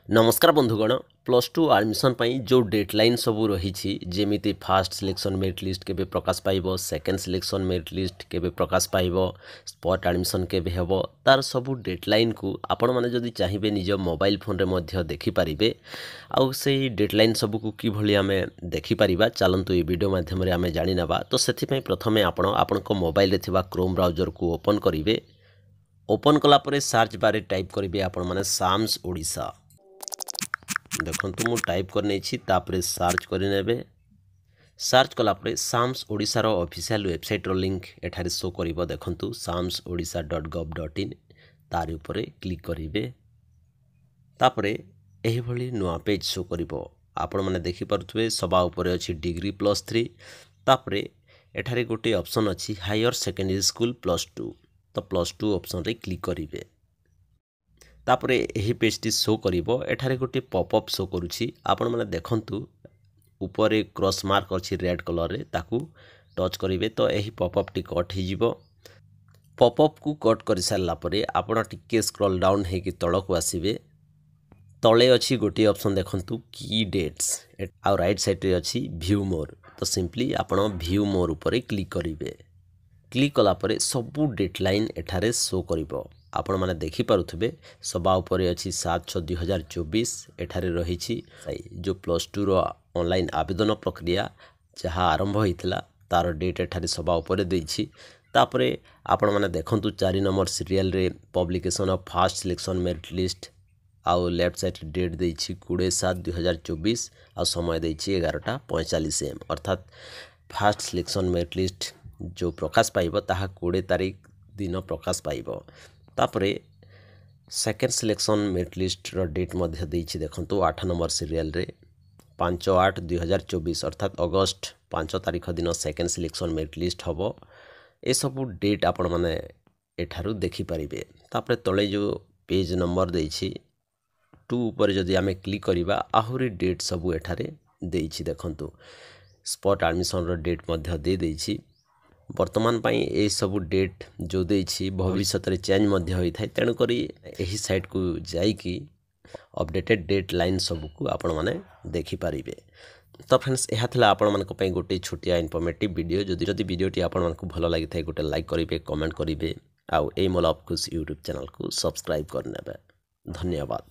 नमस्कार बंधुगण plus two admission जो डेडलाइन सब रही जेमिति फास्ट सिलेक्शन मेरिट लिस्ट के प्रकाश पाइब सेकेंड सिलेक्शन मेरिट लिस्ट के प्रकाश पाइब स्पॉट आडमिशन के हेब तार सबू डेडलाइन को आपण मैंने जदि चाहिए निज मोबाइल फोन रे देखिपारे आउ से डेडलाइन सबू को किभली आमे देखिपार चलतु ये वीडियो माध्यम आमे जानी नबा। तो से प्रथमे आपण मोबाइल रे थिबा क्रोम ब्राउजर को ओपन करेंगे। ओपन कलापर सर्च बारे टाइप करेंगे आपण मैंने साम्स ओडिशा देखु मु टाइप करने तापर सर्च करेंगे। सर्च कलापर साम्स ओडिशार ऑफिशियल वेबसाइट लिंक एठारे शो करिवो। देखंतु samsodisha.gov.in तार ऊपर क्लिक करेंगे। तापर एही भली नुआ पेज शो करिवो। आपण माने देखि पारुथबे सभा ऊपर अछि डिग्री +3 तापर एठारे गोटे ऑप्शन अछि हायर सेकेंडरी स्कूल +2 तो +2 ऑप्शन रे क्लिक करेंगे। तापर यही पेजटी शो करिवो। एठारे गोटे पॉपअप शो करुछि आपण माने देखंतु ऊपर क्रॉस मार्क अछि रेड कलर रे ताकू टच करिवे तो यही पॉपअप टी कट हो जिवो। पॉपअप को कट कर सारला परे आपण टिके स्क्रॉल डाउन हे कि तळकू आसीबे। तळे अछि गोटे ऑप्शन देखंतु की डेट्स आ राइट साइड रे अछि व्यू मोर तो सिंपली आपण व्यू मोर ऊपर क्लिक करिवे। क्लिक कला परे सबू डेडलाइन एठारे शो करिवो। आपण माने देखि पारुथबे सभा ऊपर अछि 7/6/2024 एठारे रही जो +2 रो ऑनलाइन आवेदन प्रक्रिया जहाँ आरंभ होइथिला तार डेट एठारे सभा ऊपर देछि। तापरे आपण माने देखंतु 4 नंबर सीरियल रे publication of fast selection merit list आउ लेफ्ट साइड डेट देछि 20/7/2024 आ समय देछि 11:45 AM अर्थात फास्ट सिलेक्शन मेरिट लिस्ट जो प्रकाश पाइब ताहा 20 तारीख दिन प्रकाश पाइब। तापरे सेकेंड सिलेक्शन मेरिट लिस्ट रो डेट मध्य देछि देखंतु 8 नंबर सीरियल रे 5/8/2024 अर्थात अगस्त 5 तारीख दिन सेकेंड सिलेक्शन मेरिट लिस्ट हबो। ए सब डेट आपण माने एठारु देखि परिबे। तापरे तळे जो पेज नंबर देछि 2 ऊपर जदि आमे क्लिक करिबा आहुरी डेट सब एठारे देछि देखंतु स्पॉट एडमिशन रो डेट मध्य दे देछि। वर्तमान पाई ए सब डेट जो देछि भविष्य रे चेंज मध्य होई थाय तेणु करी एही साइट को जाई कि अपडेटेड डेट लाइन सब को आपण माने देखि परिबे। तो फ्रेंड्स एहा थला आपण मानको पई गोटे छोटिया इन्फॉर्मेटिव वीडियो जदि वीडियोटी आपण मानको भलो लागि थाय गोटे लाइक करिवे कमेंट करिवे आउ ए मोल ऑफ खुश यूट्यूब चैनल को सब्सक्राइब करनेबे। धन्यवाद।